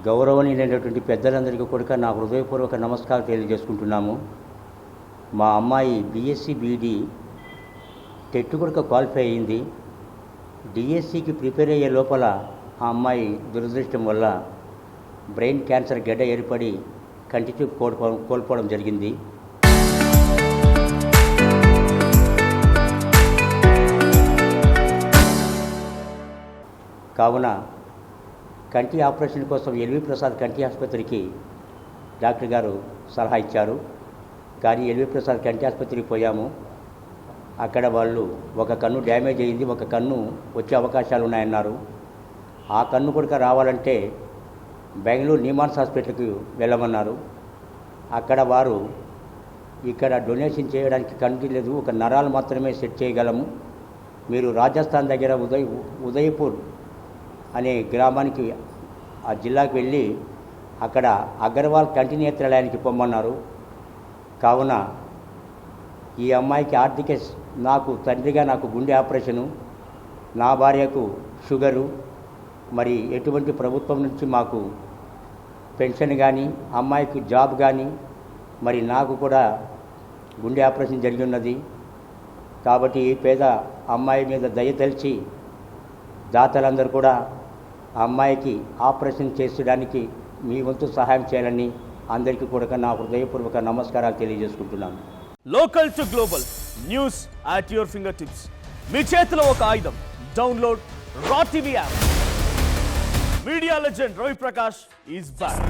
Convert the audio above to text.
గౌరవనీయులైనటువంటి పెద్దలందరికీ కూడా నా హృదయపూర్వక నమస్కారం తెలియజేసుకుంటున్నాము. మా అమ్మాయి బీఎస్సీ బీఈడీ టెట్ కొరకు క్వాలిఫై అయింది. డిఎస్సికి ప్రిపేర్ అయ్యే లోపల ఆ అమ్మాయి దురదృష్టం వల్ల బ్రెయిన్ క్యాన్సర్ గడ్డ ఏర్పడి కంటి చూపు కోల్పోవడం జరిగింది. కావున కంటి ఆపరేషన్ కోసం ఎల్వి ప్రసాద్ కంటి ఆసుపత్రికి డాక్టర్ గారు సలహా ఇచ్చారు. కానీ ఎల్వి ప్రసాద్ కంటి ఆసుపత్రికి పోయాము. అక్కడ వాళ్ళు ఒక కన్ను డ్యామేజ్ అయ్యింది, ఒక కన్ను వచ్చే అవకాశాలు ఉన్నాయన్నారు. ఆ కన్ను కూడా రావాలంటే బెంగళూరు నిమాన్స్ హాస్పిటల్కి వెళ్ళమన్నారు. అక్కడ వారు ఇక్కడ డొనేషన్ చేయడానికి కన్ను లేదు, ఒక నరాలు మాత్రమే సెట్ చేయగలము, మీరు రాజస్థాన్ దగ్గర ఉదయపూర్ అనే గ్రామానికి ఆ జిల్లాకు వెళ్ళి అక్కడ అగర్వాల్ కంటి నేత్రాలయానికి పొమ్మన్నారు. కావున ఈ అమ్మాయికి నాకు తండ్రిగా నాకు గుండె ఆపరేషను, నా భార్యకు షుగరు, మరి ఎటువంటి ప్రభుత్వం నుంచి మాకు పెన్షన్ కానీ అమ్మాయికి జాబ్ కానీ, మరి నాకు కూడా గుండె ఆపరేషన్ జరిగి ఉన్నది. కాబట్టి ఈ పేద అమ్మాయి మీద దయ తెలిసి దాతలందరూ కూడా ఆ అమ్మాయికి ఆపరేషన్ చేసడానికి మీ వంతు సహాయం చేయాలని అందరికీ కూడా నా హృదయపూర్వక నమస్కారాలు తెలియజేసుకుంటున్నాను. Local to global news at your finger tips. మీ చేతిలో ఒక ఆయుధం. Download Raw TV app. Media legend Ravi Prakash is back.